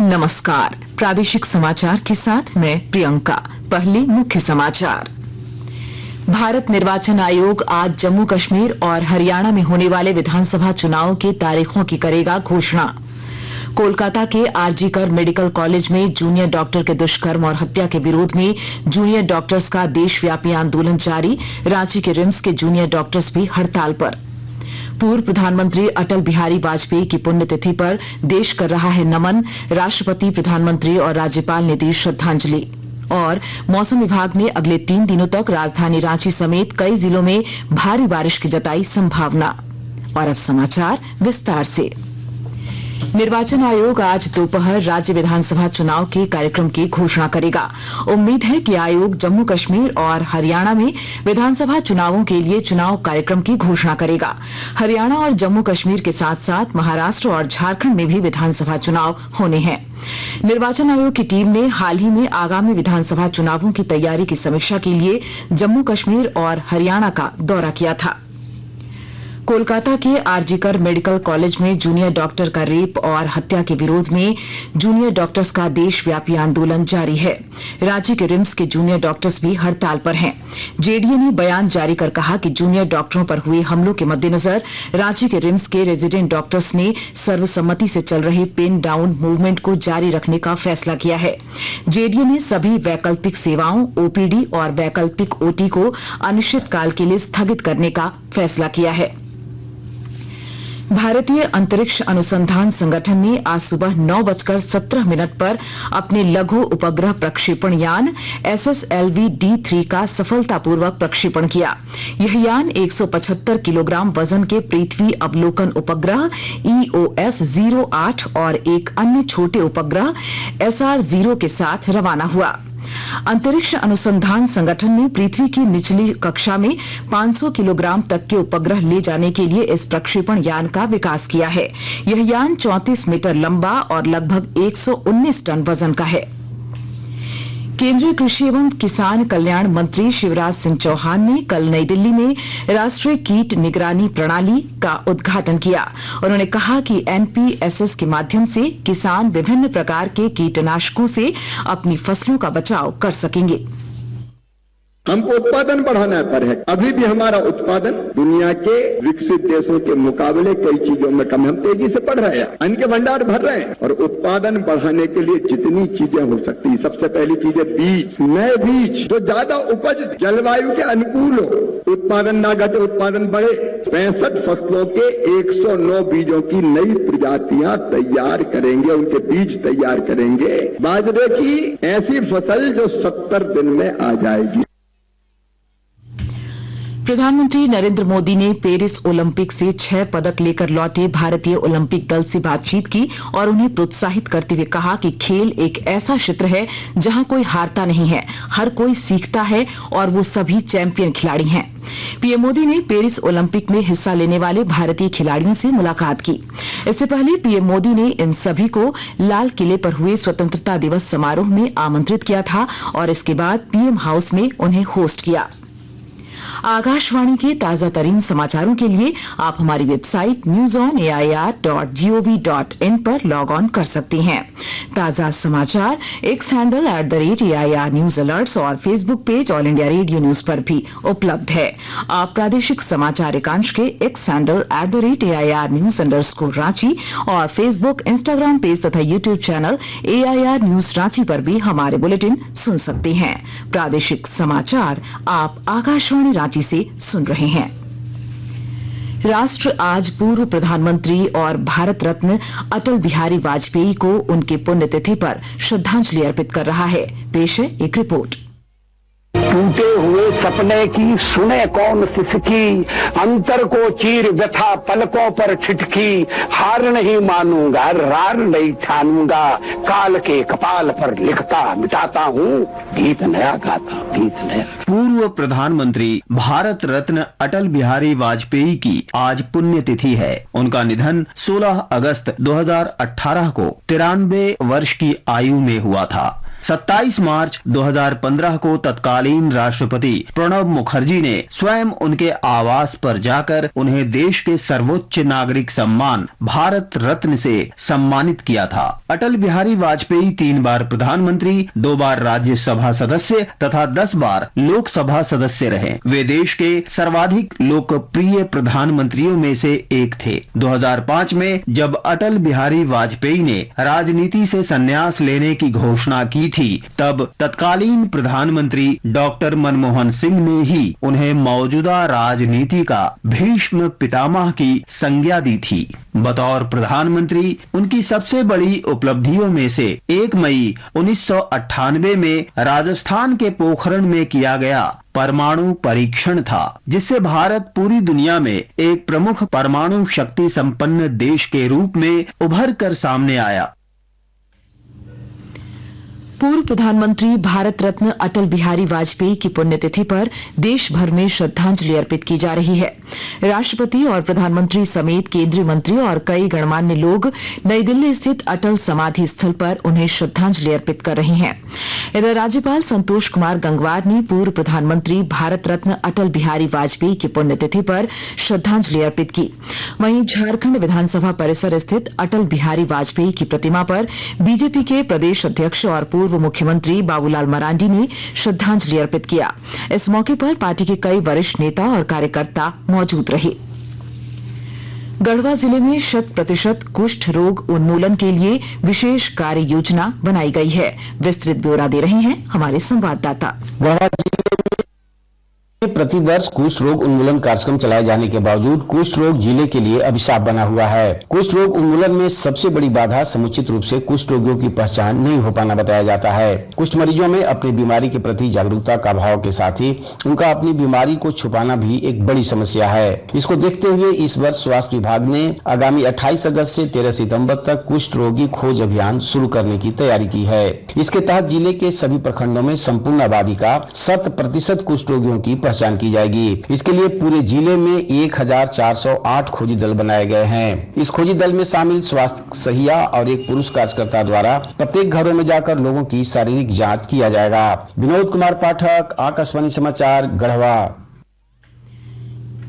नमस्कार, प्रादेशिक समाचार के साथ मैं प्रियंका। पहले मुख्य समाचार। भारत निर्वाचन आयोग आज जम्मू कश्मीर और हरियाणा में होने वाले विधानसभा चुनावों की तारीखों की करेगा घोषणा। कोलकाता के आरजी कर मेडिकल कॉलेज में जूनियर डॉक्टर के दुष्कर्म और हत्या के विरोध में जूनियर डॉक्टर्स का देशव्यापी आंदोलन जारी। रांची के रिम्स के जूनियर डॉक्टर्स भी हड़ताल पर। पूर्व प्रधानमंत्री अटल बिहारी वाजपेयी की पुण्यतिथि पर देश कर रहा है नमन। राष्ट्रपति, प्रधानमंत्री और राज्यपाल ने दी श्रद्धांजलि। और मौसम विभाग ने अगले 3 दिनों तक राजधानी रांची समेत कई जिलों में भारी बारिश की जताई संभावना। और अब समाचार विस्तार से। निर्वाचन आयोग आज दोपहर राज्य विधानसभा चुनाव के कार्यक्रम की घोषणा करेगा। उम्मीद है कि आयोग जम्मू कश्मीर और हरियाणा में विधानसभा चुनावों के लिए चुनाव कार्यक्रम की घोषणा करेगा। हरियाणा और जम्मू कश्मीर के साथ साथ महाराष्ट्र और झारखंड में भी विधानसभा चुनाव होने हैं। निर्वाचन आयोग की टीम ने हाल ही में आगामी विधानसभा चुनावों की तैयारी की समीक्षा के लिए जम्मू कश्मीर और हरियाणा का दौरा किया था। कोलकाता के आरजी कर मेडिकल कॉलेज में जूनियर डॉक्टर का रेप और हत्या के विरोध में जूनियर डॉक्टर्स का देशव्यापी आंदोलन जारी है। रांची के रिम्स के जूनियर डॉक्टर्स भी हड़ताल पर हैं। जेडीए ने बयान जारी कर कहा कि जूनियर डॉक्टरों पर हुए हमलों के मद्देनजर रांची के रिम्स के रेजिडेंट डॉक्टर्स ने सर्वसम्मति से चल रहे पेन डाउन मूवमेंट को जारी रखने का फैसला किया है। जेडीए ने सभी वैकल्पिक सेवाओं, ओपीडी और वैकल्पिक ओटी को अनिश्चितकाल के लिए स्थगित करने का फैसला किया है। भारतीय अंतरिक्ष अनुसंधान संगठन ने आज सुबह 9:17 पर अपने लघु उपग्रह प्रक्षेपण यान SSLV-D3 का सफलतापूर्वक प्रक्षेपण किया। यह यान 175 किलोग्राम वजन के पृथ्वी अवलोकन उपग्रह EOS-08 और एक अन्य छोटे उपग्रह SR-0 के साथ रवाना हुआ। अंतरिक्ष अनुसंधान संगठन ने पृथ्वी की निचली कक्षा में 500 किलोग्राम तक के उपग्रह ले जाने के लिए इस प्रक्षेपण यान का विकास किया है। यह यान 34 मीटर लंबा और लगभग 119 टन वजन का है। केंद्रीय कृषि एवं किसान कल्याण मंत्री शिवराज सिंह चौहान ने कल नई दिल्ली में राष्ट्रीय कीट निगरानी प्रणाली का उद्घाटन किया। उन्होंने कहा कि NPSS के माध्यम से किसान विभिन्न प्रकार के कीटनाशकों से अपनी फसलों का बचाव कर सकेंगे। हमको उत्पादन बढ़ाना है। अभी भी हमारा उत्पादन दुनिया के विकसित देशों के मुकाबले कई चीजों में कम, हम तेजी से बढ़ रहे हैं, अन्न के भंडार भर रहे हैं। और उत्पादन बढ़ाने के लिए जितनी चीजें हो सकती है, सबसे पहली चीज है बीज, नए बीज जो ज्यादा उपज, जलवायु के अनुकूल हो, उत्पादन ना घटे, उत्पादन बढ़े। 65 फसलों के 109 बीजों की नई प्रजातियां तैयार करेंगे, उनके बीज तैयार करेंगे। बाजरे की ऐसी फसल जो 70 दिन में आ जाएगी। प्रधानमंत्री नरेंद्र मोदी ने पेरिस ओलंपिक से 6 पदक लेकर लौटे भारतीय ओलंपिक दल से बातचीत की और उन्हें प्रोत्साहित करते हुए कहा कि खेल एक ऐसा क्षेत्र है जहां कोई हारता नहीं है, हर कोई सीखता है और वो सभी चैंपियन खिलाड़ी हैं। पीएम मोदी ने पेरिस ओलंपिक में हिस्सा लेने वाले भारतीय खिलाड़ियों से मुलाकात की। इससे पहले पीएम मोदी ने इन सभी को लाल किले पर हुए स्वतंत्रता दिवस समारोह में आमंत्रित किया था और इसके बाद पीएम हाउस में उन्हें होस्ट किया। आकाशवाणी के ताजा तरीन समाचारों के लिए आप हमारी वेबसाइट newsonair.gov.in पर लॉग ऑन कर सकते हैं। ताजा समाचार X handle @AIR news alerts और Facebook page all India radio news पर भी उपलब्ध है। आप प्रादेशिक समाचार एकांश के X handle @AIR news_ Ranchi और फेसबुक, इंस्टाग्राम पेज तथा YouTube channel AIR news Ranchi पर भी हमारे बुलेटिन सुन सकते हैं। प्रादेशिक समाचार आप आकाशवाणी रांची से सुन रहे हैं। राष्ट्र आज पूर्व प्रधानमंत्री और भारत रत्न अटल बिहारी वाजपेयी को उनके पुण्यतिथि पर श्रद्धांजलि अर्पित कर रहा है। पेश है एक रिपोर्ट। टूटे हुए सपने की सुने कौन सिसकी, अंतर को चीर व्यथा पलकों पर ठिठकी, हार नहीं मानूंगा, रार नहीं ठानूंगा, काल के कपाल पर लिखता मिटाता हूँ, गीत नया गाता गीत नया। पूर्व प्रधानमंत्री भारत रत्न अटल बिहारी वाजपेयी की आज पुण्यतिथि है। उनका निधन 16 अगस्त 2018 को 93 वर्ष की आयु में हुआ था। 27 मार्च 2015 को तत्कालीन राष्ट्रपति प्रणब मुखर्जी ने स्वयं उनके आवास पर जाकर उन्हें देश के सर्वोच्च नागरिक सम्मान भारत रत्न से सम्मानित किया था। अटल बिहारी वाजपेयी 3 बार प्रधानमंत्री, 2 बार राज्यसभा सदस्य तथा 10 बार लोकसभा सदस्य रहे। वे देश के सर्वाधिक लोकप्रिय प्रधानमंत्रियों में से एक थे। 2005 में जब अटल बिहारी वाजपेयी ने राजनीति से संन्यास लेने की घोषणा की थी, तब तत्कालीन प्रधानमंत्री डॉक्टर मनमोहन सिंह ने ही उन्हें मौजूदा राजनीति का भीष्म पितामह की संज्ञा दी थी। बतौर प्रधानमंत्री उनकी सबसे बड़ी उपलब्धियों में से 1 मई 1998 में राजस्थान के पोखरण में किया गया परमाणु परीक्षण था, जिससे भारत पूरी दुनिया में एक प्रमुख परमाणु शक्ति संपन्न देश के रूप में उभर कर सामने आया। पूर्व प्रधानमंत्री भारत रत्न अटल बिहारी वाजपेयी की पुण्यतिथि पर देश भर में श्रद्धांजलि अर्पित की जा रही है। राष्ट्रपति और प्रधानमंत्री समेत केंद्रीय मंत्री और कई गणमान्य लोग नई दिल्ली स्थित अटल समाधि स्थल पर उन्हें श्रद्धांजलि अर्पित कर रहे हैं। इधर राज्यपाल संतोष कुमार गंगवार ने पूर्व प्रधानमंत्री भारत रत्न अटल बिहारी वाजपेयी की पुण्यतिथि पर श्रद्धांजलि अर्पित की। वहीं झारखंड विधानसभा परिसर स्थित अटल बिहारी वाजपेयी की प्रतिमा पर बीजेपी के प्रदेश अध्यक्ष और पूर्व मुख्यमंत्री बाबूलाल मरांडी ने श्रद्धांजलि अर्पित किया। इस मौके पर पार्टी के कई वरिष्ठ नेता और कार्यकर्ता मौजूद रहे। गढ़वा जिले में 100% कुष्ठ रोग उन्मूलन के लिए विशेष कार्य योजना बनाई गई है। विस्तृत ब्यौरा दे रहे हैं हमारे संवाददाता। गढ़वा जिले में प्रतिवर्ष कुष्ठ रोग उन्मूलन कार्यक्रम चलाए जाने के बावजूद कुष्ठ रोग जिले के लिए अभिशाप बना हुआ है। कुष्ठ रोग उन्मूलन में सबसे बड़ी बाधा समुचित रूप से कुष्ठ रोगियों की पहचान नहीं हो पाना बताया जाता है। कुष्ठ मरीजों में अपनी बीमारी के प्रति जागरूकता का अभाव के साथ ही उनका अपनी बीमारी को छुपाना भी एक बड़ी समस्या है। इसको देखते हुए इस वर्ष स्वास्थ्य विभाग ने आगामी 28 अगस्त से 13 सितंबर तक कुष्ठ रोगी खोज अभियान शुरू करने की तैयारी की है। इसके तहत जिले के सभी प्रखंडों में संपूर्ण आबादी का 100% कुष्ठ रोगियों की पहचान की जाएगी। इसके लिए पूरे जिले में 1408 खोजी दल बनाए गए हैं। इस खोजी दल में शामिल स्वास्थ्य सहिया और एक पुरुष कार्यकर्ता द्वारा प्रत्येक घरों में जाकर लोगों की शारीरिक जांच किया जाएगा। विनोद कुमार पाठक, आकाशवाणी समाचार, गढ़वा।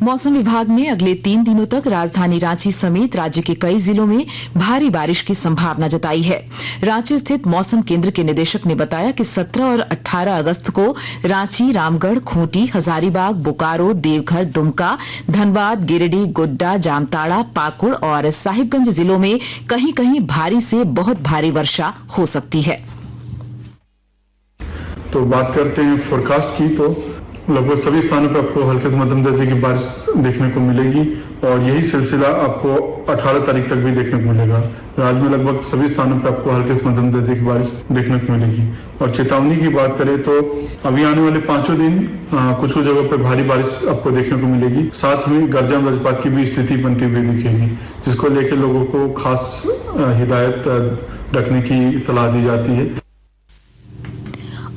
मौसम विभाग ने अगले 3 दिनों तक राजधानी रांची समेत राज्य के कई जिलों में भारी बारिश की संभावना जताई है। रांची स्थित मौसम केंद्र के निदेशक ने बताया कि 17 और 18 अगस्त को रांची, रामगढ़, खूंटी, हजारीबाग, बोकारो, देवघर, दुमका, धनबाद, गिरिडीह, गोड्डा, जामताड़ा, पाकुड़ और साहिबगंज जिलों में कहीं कहीं भारी से बहुत भारी वर्षा हो सकती है। तो बात करते हैं फोरकास्ट की, तो लगभग सभी स्थानों पर आपको हल्के से मध्यम दर्जे की बारिश देखने को मिलेगी और यही सिलसिला आपको 18 तारीख तक भी देखने को मिलेगा। राज्य में लगभग सभी स्थानों पर आपको हल्के से मध्यम दर्जे की बारिश देखने को मिलेगी। और चेतावनी की बात करें तो अभी आने वाले 5 दिन कुछ जगहों पर भारी बारिश आपको देखने को मिलेगी। साथ में गर्जा वज्रपात की भी स्थिति बनती हुई दिखेगी, जिसको लेकर लोगों को खास हिदायत रखने की सलाह दी जाती है।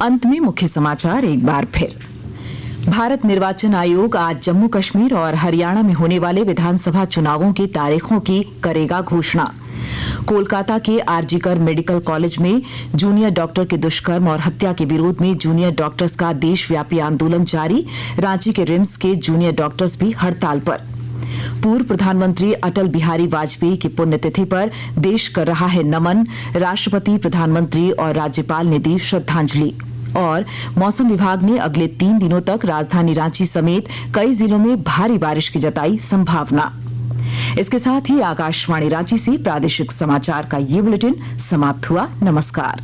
अंत में मुख्य समाचार एक बार फिर। भारत निर्वाचन आयोग आज जम्मू कश्मीर और हरियाणा में होने वाले विधानसभा चुनावों की तारीखों की करेगा घोषणा। कोलकाता के आरजीकर मेडिकल कॉलेज में जूनियर डॉक्टर के दुष्कर्म और हत्या के विरोध में जूनियर डॉक्टर्स का देशव्यापी आंदोलन जारी। रांची के रिम्स के जूनियर डॉक्टर्स भी हड़ताल पर। पूर्व प्रधानमंत्री अटल बिहारी वाजपेयी की पुण्यतिथि पर देश कर रहा है नमन। राष्ट्रपति, प्रधानमंत्री और राज्यपाल ने दी श्रद्धांजलि। और मौसम विभाग ने अगले 3 दिनों तक राजधानी रांची समेत कई जिलों में भारी बारिश की जताई संभावना। इसके साथ ही आकाशवाणी रांची से प्रादेशिक समाचार का ये बुलेटिन समाप्त हुआ। नमस्कार।